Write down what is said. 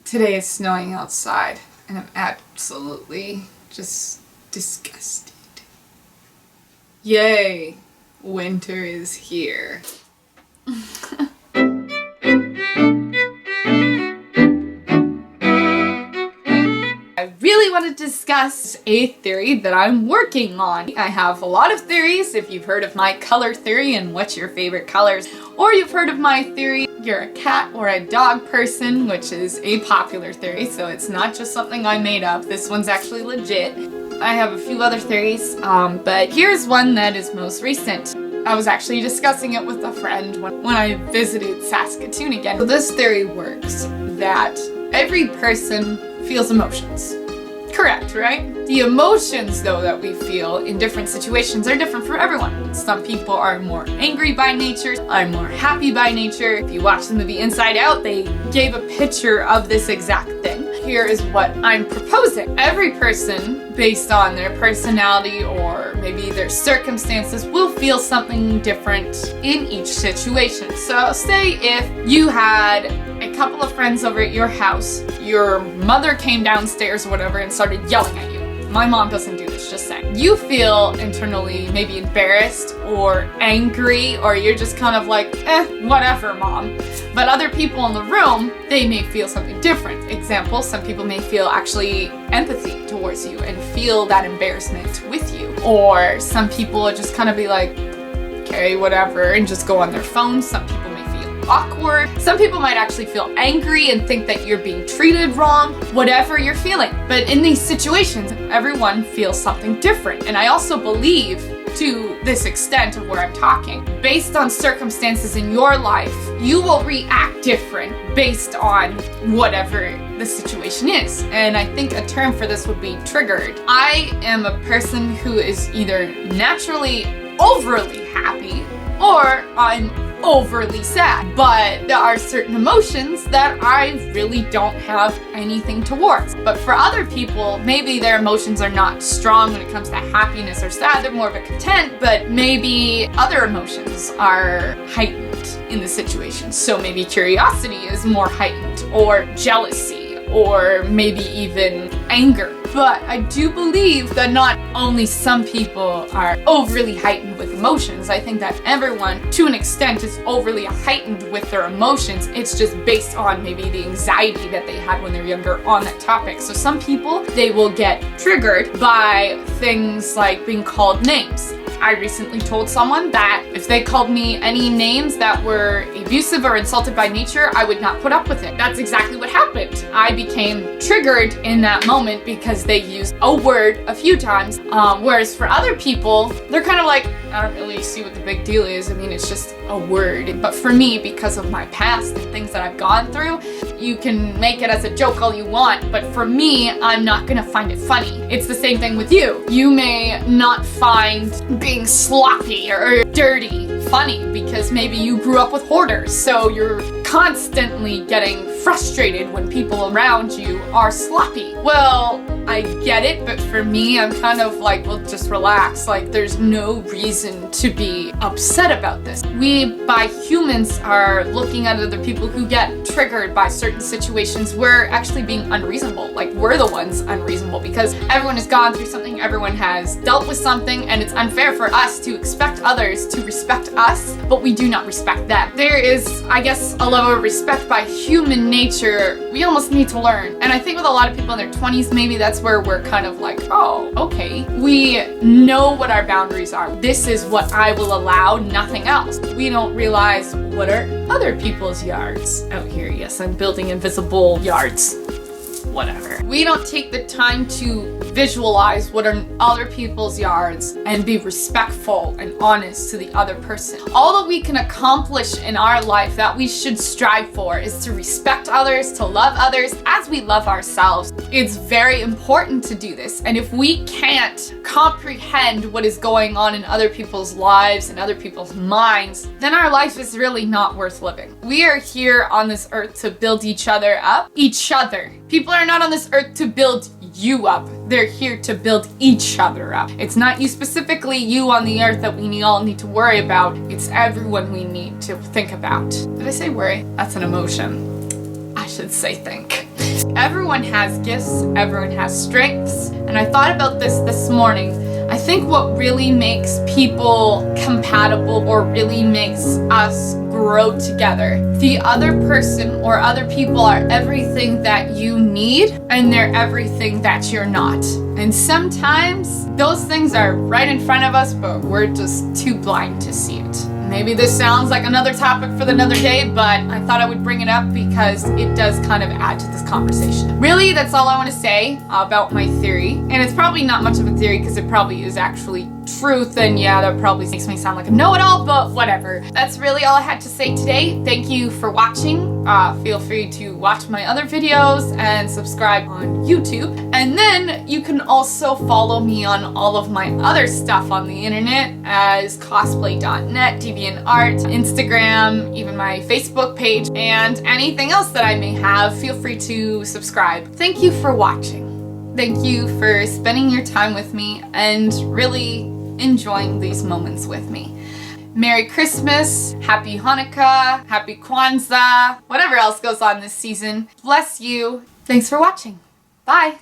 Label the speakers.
Speaker 1: Today is snowing outside, and I'm absolutely just disgusted. Yay! Winter is here. I really want to discuss a theory that I'm working on. I have a lot of theories. If you've heard of my color theory and what's your favorite colors, or you've heard of my theory, you're a cat or a dog person, which is a popular theory, so it's not just something I made up. This one's actually legit. I have a few other theories, but here's one that is most recent. I was actually discussing it with a friend when I visited Saskatoon again. So this theory works that every person feels emotions. Correct, right? The emotions, though, that we feel in different situations are different for everyone. Some people are more angry by nature, are more happy by nature. If you watch the movie Inside Out, they gave a picture of this exact thing. Here is what I'm proposing. Every person, based on their personality or maybe their circumstances, will feel something different in each situation. So say if you had a couple of friends over at your house, your mother came downstairs or whatever and started yelling at you. My mom doesn't do this, just saying. You feel internally maybe embarrassed or angry, or you're just kind of like, whatever, mom. But other people in the room, they may feel something different. Example, some people may feel actually empathy towards you and feel that embarrassment with you. Or some people just kind of be like, okay, whatever, and just go on their phone. Some people may feel awkward. Some people might actually feel angry and think that you're being treated wrong, whatever you're feeling. But in these situations, everyone feels something different. And I also believe, to this extent of where I'm talking, based on circumstances in your life, you will react different based on whatever the situation is. And I think a term for this would be triggered. I am a person who is either naturally overly happy or I'm overly sad, but there are certain emotions that I really don't have anything towards. But for other people, maybe their emotions are not strong when it comes to happiness or sad, they're more of a content, but maybe other emotions are heightened in the situation. So maybe curiosity is more heightened, or jealousy, or maybe even anger. But I do believe that not only some people are overly heightened with emotions, I think that everyone, to an extent, is overly heightened with their emotions. It's just based on maybe the anxiety that they had when they were younger on that topic. So some people, they will get triggered by things like being called names. I recently told someone that if they called me any names that were abusive or insulted by nature, I would not put up with it. That's exactly what happened. I became triggered in that moment because they used a word a few times, whereas for other people, they're kind of like, I don't really see what the big deal is. I mean, it's just a word. But for me, because of my past and things that I've gone through, you can make it as a joke all you want, but for me, I'm not gonna find it funny. It's the same thing with you. You may not find being sloppy or dirty funny because maybe you grew up with hoarders, so you're constantly getting frustrated when people around you are sloppy. Well, I get it, but for me, I'm kind of like, well, just relax. Like, there's no reason to be upset about this. We, by humans, are looking at other people who get triggered by certain situations. We're actually being unreasonable. Like, we're the ones unreasonable because everyone has gone through something, everyone has dealt with something, and it's unfair for us to expect others to respect us, but we do not respect them. There is, I guess, a level of respect by human nature we almost need to learn. And I think with a lot of people in their 20s, maybe that's where we're kind of like, oh, okay. We know what our boundaries are. This is what I will allow, nothing else. We don't realize what are other people's yards out here. Yes, I'm building invisible yards. Whatever. We don't take the time to visualize what are other people's yards and be respectful and honest to the other person. All that we can accomplish in our life that we should strive for is to respect others, to love others as we love ourselves. It's very important to do this. And if we can't comprehend what is going on in other people's lives and other people's minds, then our life is really not worth living. We are here on this earth to build each other up. Each other. People are not on this earth to build you up. They're here to build each other up. It's not you specifically, you on the earth, that we all need to worry about. It's everyone we need to think about. Did I say worry? That's an emotion. I should say think. Everyone has gifts, everyone has strengths, and I thought about this morning. I think what really makes people compatible or really makes us grow together, the other person or other people are everything that you need and they're everything that you're not. And sometimes those things are right in front of us, but we're just too blind to see it. Maybe this sounds like another topic for another day, but I thought I would bring it up because it does kind of add to this conversation. Really, that's all I want to say about my theory. And it's probably not much of a theory because it probably is actually truth, and yeah, that probably makes me sound like a know-it-all, but whatever. That's really all I had to say today. Thank you for watching. Feel free to watch my other videos and subscribe on YouTube. And then you can also follow me on all of my other stuff on the internet as cosplay.net, Deviantart, Instagram, even my Facebook page, and anything else that I may have. Feel free to subscribe. Thank you for watching. Thank you for spending your time with me and really enjoying these moments with me. Merry Christmas, Happy Hanukkah, Happy Kwanzaa, whatever else goes on this season. Bless you. Thanks for watching. Bye.